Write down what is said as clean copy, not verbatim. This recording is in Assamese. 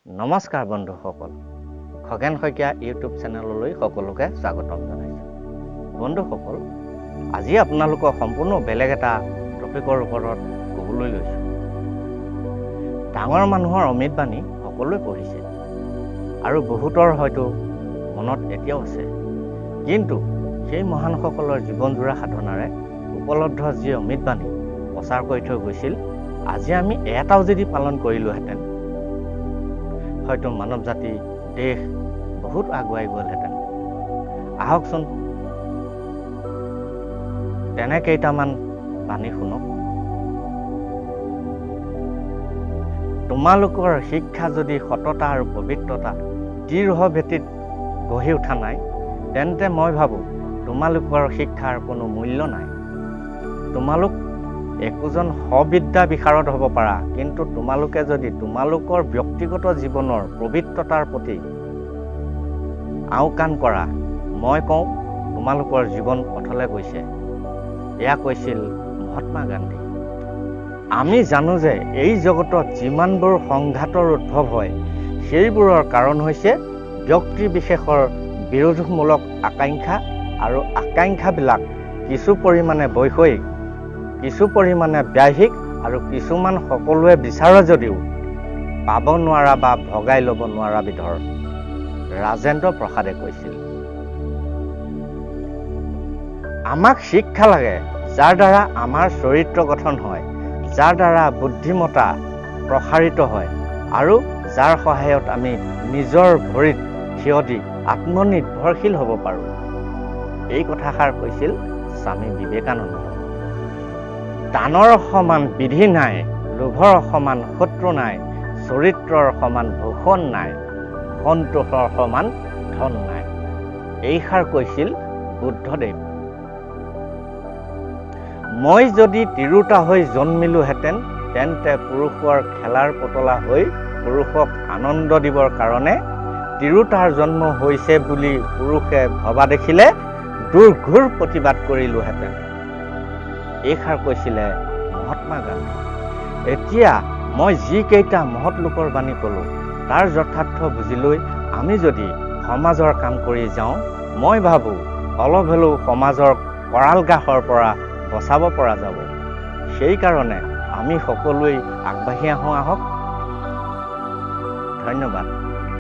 নমস্কাৰ বন্ধুসকল, খগেন শইকীয়া ইউটিউব চেনেললৈ সকলোকে স্বাগতম জনাইছোঁ। বন্ধুসকল, আজি আপোনালোকক সম্পূৰ্ণ বেলেগ এটা টপিকৰ ওপৰত ক'বলৈ লৈছোঁ। ডাঙৰ মানুহৰ অমৃতবাণী সকলোৱে পঢ়িছে আৰু বহুতৰ হয়তো মনত এতিয়াও আছে, কিন্তু সেই মহানসকলৰ জীৱনজোৰা সাধনাৰে উপলব্ধ যি অমৃতবাণী প্ৰচাৰ কৰি থৈ গৈছিল, আজি আমি এটাও যদি পালন কৰিলোহেঁতেন, হয়তো মানৱ জাতি দেশ বহুত আগুৱাই গ'লহেঁতেন। আহকচোন তেনে কেইটামান বাণী শুনক। তোমালোকৰ শিক্ষা যদি সততা আৰু পবিত্ৰতা দৃঢ় ভেটিত গঢ়ি উঠা নাই, তেন্তে মই ভাবোঁ তোমালোকৰ শিক্ষাৰ কোনো মূল্য নাই। তোমালোক একোজন সবিদ্যা বিশাৰদ হ'ব পাৰা, কিন্তু তোমালোকে যদি তোমালোকৰ ব্যক্তিগত জীৱনৰ পবিত্ৰতাৰ প্ৰতি আওকাণ কৰা, মই কওঁ তোমালোকৰ জীৱন পথলৈ গৈছে। এয়া কৈছিল মহাত্মা গান্ধী। আমি জানো যে এই জগতত যিমানবোৰ সংঘাতৰ উদ্ভৱ হয়, সেইবোৰৰ কাৰণ হৈছে ব্যক্তি বিশেষৰ বিৰোধমূলক আকাংক্ষা, আৰু আকাংক্ষাবিলাক কিছু পৰিমাণে বৈষয়িক, কিছু পৰিমাণে বাহ্যিক আৰু কিছুমান সকলোৱে বিচাৰে যদিও পাব নোৱাৰা বা ভগাই ল'ব নোৱাৰা বিধৰ। ৰাজেন্দ্ৰ প্ৰসাদে কৈছিল, আমাক শিক্ষা লাগে যাৰ দ্বাৰা আমাৰ চৰিত্ৰ গঠন হয়, যাৰ দ্বাৰা বুদ্ধিমত্তা প্ৰসাৰিত হয় আৰু যাৰ সহায়ত আমি নিজৰ ভৰিত থিয় দি আত্মনিৰ্ভৰশীল হ'ব পাৰোঁ। এই কথাষাৰ কৈছিল স্বামী বিবেকানন্দ। দানৰ সমান বিধি নাই, লোভৰ সমান শত্ৰু নাই, চৰিত্ৰৰ সমান ভূষণ নাই, সন্তোষৰ সমান ধন নাই। এইষাৰ কৈছিল বুদ্ধদেৱ। মই যদি তিৰোতা হৈ জন্মিলোহেঁতেন, তেন্তে পুৰুষৰ খেলাৰ পুতলা হৈ পুৰুষক আনন্দ দিবৰ কাৰণে তিৰোতাৰ জন্ম হৈছে বুলি পুৰুষে ভবা দেখিলে দুৰ্ঘোৰ প্ৰতিবাদ কৰিলোহেঁতেন। এইষাৰ কৈছিলে মহাত্মা গান্ধী। এতিয়া মই যিকেইটা মহৎ লোকৰ বাণী ক'লোঁ, তাৰ যথাৰ্থ বুজি লৈ আমি যদি সমাজৰ কাম কৰি যাওঁ, মই ভাবোঁ অলপ হ'লেও সমাজৰ কৰালগাহৰ পৰা বচাব পৰা যাব। সেইকাৰণে আমি সকলোৱে আগবাঢ়ি আহোঁ। আহক। ধন্যবাদ।